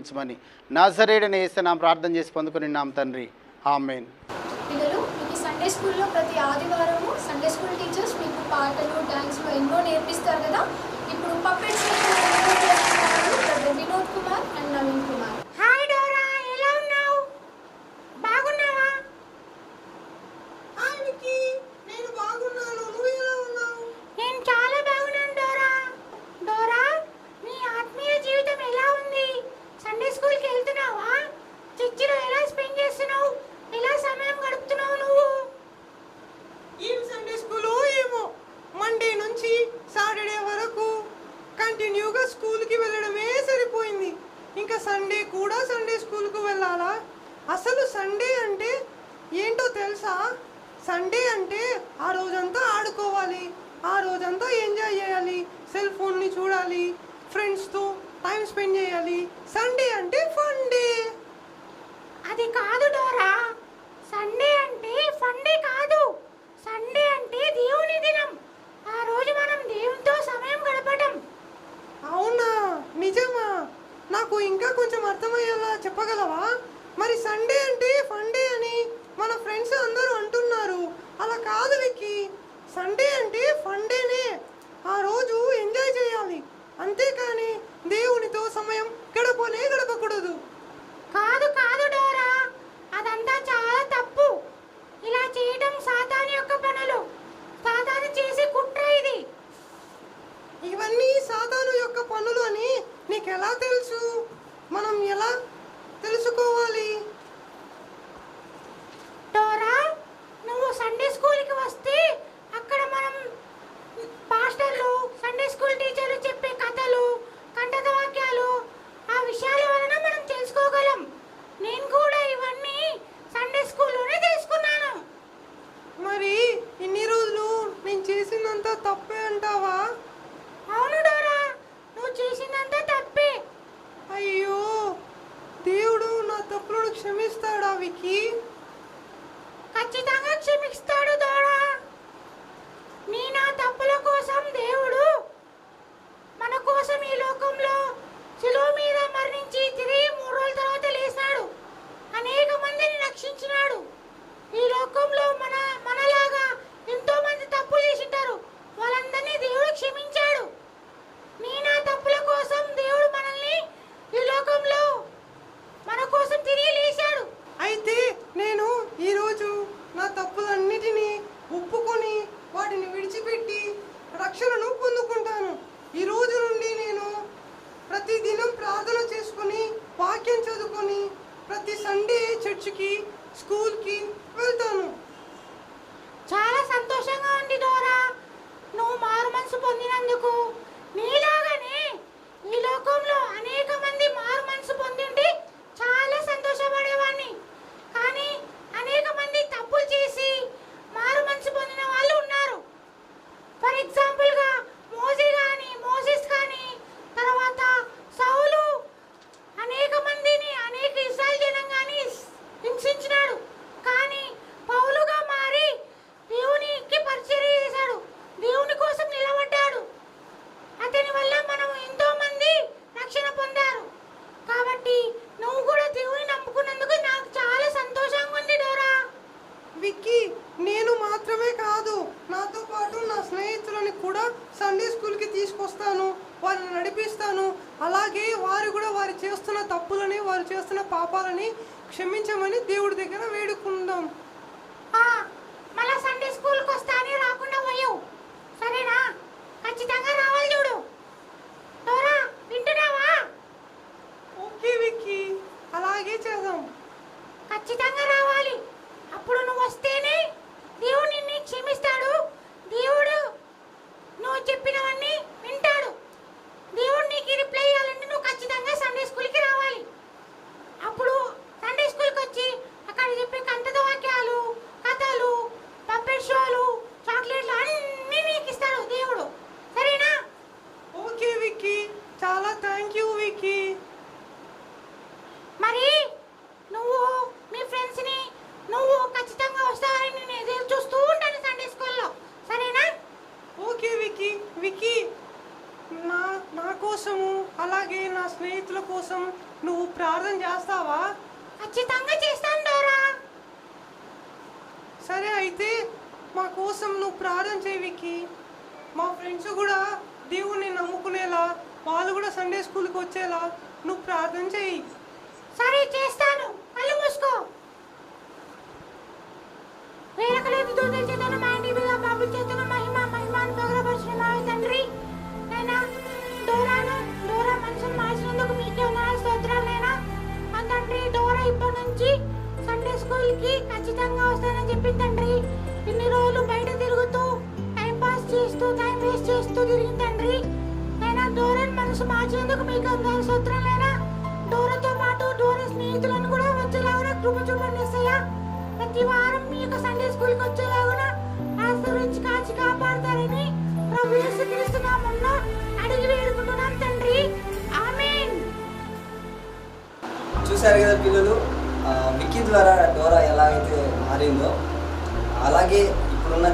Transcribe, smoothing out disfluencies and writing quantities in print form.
నడిపించమని నాజరేయుడైన యేసునామమున ప్రార్థన చేసి పొందుకొనిన్నాం తండ్రి. ఆమేన్. పిల్లలు, మీకు సండే స్కూల్లో ప్రతి ఆదివారము సండే స్కూల్ టీచర్స్ మీకు పాటలు, డాన్స్లు ఎన్నో నేర్పిస్తారు కదా. ఇప్పుడు puppets Vinod Kumar and Naveen Kumar. Hi Dora, ఎలా ఉన్నావు? బాగున్నావా? హాయ్ విక్కీ, నేను బాగున్నాను. నువ్వు ఎలా ఉన్నావు? నేను చాలా బాగున్నాను డోరా. డోరా, నీ ఆత్మీయ జీవితం ఎలా ఉంది? సండే స్కూల్కి వెళ్తున్నావా? చర్చిలో ఎలా స్పెండ్ చేస్తున్నావు? ఎలా సమయం గడుపుతున్నావు నువ్వు? ఏం సండే స్కూల్ ఏమో, మండే నుంచి సాటర్డే వరకు కంటిన్యూగా స్కూల్కి వెళ్ళడమే సరిపోయింది. ఇంకా సండే కూడా సండే స్కూల్కు వెళ్ళాలా? అసలు సండే అంటే ఏంటో తెలుసా? సండే అంటే ఆ రోజంతా ఆడుకోవాలి, ఆ రోజంతా ఎంజాయ్ చేయాలి, సెల్ ఫోన్ని చూడాలి, ఫ్రెండ్స్తో టైం స్పెండ్ చేయాలి. సండే అంటే ఫన్ డే. అది కాదు డోరా, సండే అంటే ఫండే కాదు. సండే అంటే దేవుని దినం. ఆ రోజు మనం దేవునితో సమయం గడపడం. అవునా, నిజమా? నాకు ఇంకా కొంచెం అర్థమయ్యేలా చెప్పగలవా? మరి సండే అంటే ఫన్ డే అని మన ఫ్రెండ్స్ అందరూ అంటున్నారు. అలా కాదు విక్కీ, సండే అంటే ఫన్ డేనే. ఆ రోజు ఎంజాయ్ చేయాలి, అంతేకాని దేవునితో సమయం గడపకూడదు. కాదు కాదు డోరా, అదంతా చాలా తప్పు. ఇలా చేయడం సాతాను యొక్క పనులు. సాతాను చేసే కుట్ర ఇది. ఇవన్నీ సాతాను యొక్క పనులు అని నీకెలా తెలుసు? మనం ఎలా తెలుసుకోవాలి? డోరా, నువ్వు సండే స్కూల్కి వస్తే అక్కడ మనం పాస్టర్లు, సండే స్కూల్ టీచర్లు చెప్పే కథలు, కంఠత వాక్యాలు, ఆ విషయాల వలన మనం తెలుసుకోగలం. నేను కూడా ఇవన్నీ సండే స్కూల్లోనే తెలుసుకున్నాను. మరి ఇన్ని రోజులు నేను చేసిందంతా తప్పే అంటావా? అవును డోరా, నువ్వు చేసిందంతా తప్పే. అయ్యో, దేవుడు నా తప్పులను క్షమిస్తాడా విక్కీ? ఖచ్చితంగా క్షమిస్తాడు డోరా. నా తప్పుల కోసం దేవుడు మన కోసం ఈ లోకంలో శిలువ మీద మరణించి తిరిగి 3 రోజుల తర్వాత లేచాడు. అనేక మందిని రక్షించినాడు. ఈ లోకంలో మనలాగా ఎంతో మంది తప్పులు చేసింటారు. వాళ్ళందరినీ దేవుడు క్షమించాడు. నా తప్పుల కోసం దేవుడు మనల్ని ఈ లోకంలో మన కోసం తిరిగి లేచాడు. అయితే నేను ఈరోజు నా తప్పులన్నిటినీ ఒప్పుకొని వాటిని విడిచిపెట్టి రక్షణను పొందుకుంటాను. ఈ రోజు నుండి నేను ప్రతిదినం ప్రార్థన చేసుకొని, వాక్యం చదువుకొని, ప్రతి సండే చర్చికి, స్కూల్కి వెళ్తాను. చాలా సంతోషంగా ఉంది డోరా, నువ్వు మారు మనసు పొందినందుకు. నీలాగానే ఈ లోకంలో అనేక మంది మారు మనసు పొందింటే చాలా సంతోషపడేవాడిని. కానీ అనేక మంది తప్పులు చేసి మారు మనసు పొందిన వాళ్ళు ఉన్నారు. ఫర్ ఎగ్జాంపుల్గా మోసెస్ కానీ తర్వాత సౌలు అనేక మందిని, అనేక ఇశ్రాయేలు జనాంగాన్ని హింసించినాడు. కానీ పౌలుగా మారి దేవునికి పరిచర్య చేశాడు, దేవుని కోసం నిలబడ్డాడు. అతని వల్ల మనం ఎంతో మంది రక్షణ పొందారు. కాబట్టి నువ్వు కూడా దేవుని నమ్ముకున్నందుకు నాకు చాలా సంతోషంగా ఉంది డోరా. విక్కీ, నేను మాత్రమే కాదు, నాతో పాటు నా స్నేహితులని కూడా సండే స్కూల్కి తీసుకొస్తాను, వారిని నడిపిస్తాను. అలాగే వారు కూడా వారు చేస్తున్న తప్పులని, వారు చేస్తున్న పాపాలని క్షమించమని దేవుడి దగ్గర వేడుకుందాం. మళ్ళా సండే స్కూల్కి వస్తా అని రాకుండా పోయావు, సరేనా? ఖచ్చితంగా రావాలి చూడు. డోరా, వింటున్నావా? ఓకే విక్కీ, అలాగే చేద్దాం. ఖచ్చితంగా రావాలి. అప్పుడు నువ్వు వస్తేనే దేవుడు నిన్ను క్షమిస్తాడు. దేవుడు నువ్వు చెప్పినవన్నీ వింటాడు. దేవుడు నీకు రిప్లై ఇవ్వాలంటే నువ్వు ఖచ్చితంగా సండే స్కూల్కి రావాలి. అప్పుడు సండే స్కూల్కి వచ్చి అక్కడ చెప్పే కంఠత వాక్యాలు, కథలు, పప్పెట్ షోలు, చాక్లెట్లు అన్నీ నీకు ఇస్తాడు దేవుడు, సరేనా? ఓకే విక్కీ, చాలా థ్యాంక్ యూ విక్కీ. మరి నువ్వు మీ ఫ్రెండ్స్ని నువ్వు ఖచ్చితంగా వస్తావని నేను ఎదురు చూస్తూ ఉంటాను సండే స్కూల్లో, సరేనా? ఓకే విక్కీ. ప్రార్థన చేస్తావా? ఖచ్చితంగా చేస్తాను డోరా. సరే అయితే మా కోసం నువ్వు ప్రార్థన చేయి విక్కీ. మా ఫ్రెండ్స్ కూడా దేవుణ్ణి నమ్ముకునేలా, వాళ్ళు కూడా సండే స్కూల్కి వచ్చేలా నువ్వు ప్రార్థన చేయి. సరే చేస్తాను. కళ్ళు మూసుకో. వేరొకలేదు దూతల చేతను మా ఇంటి మీద బాబు చేతను మహిమాను పగలపరిచిన తండ్రి నైనా డోరా మనసును మార్చినందుకు మీకే వందనాలు స్తోత్రాలు నైనా. మా తండ్రి డోరా ఇప్పటి నుంచి సండే స్కూల్కి ఖచ్చితంగా వస్తానని చెప్పింది తండ్రి. ఇన్ని రోజులు బయట తిరుగుతూ టైం వేస్ట్ చేస్తూ తిరిగింది తండ్రి. నైనా డోరా మనసు మార్చినందుకు మీకు వందనాలు స్తోత్రాలు నైనా. డోరాతో పాటు డోరా స్నేహితులను కూడా వచ్చేలాగా కృప చూపండి యేసయ్యా. ప్రతి వారం మీ యొక్క సండే స్కూల్కి వచ్చేలాగా ఆశీర్వదించి కాచి కాపాడతారని ప్రభు యేసుక్రీస్తు నామమున అడిగి వేడుకుంటున్నాం తండ్రి. ఆమేన్. చూశారు కదా పిల్లలు, విక్కీ ద్వారా డోరా ఎలా అయితే మారిందో అలాగే ఇప్పుడున్న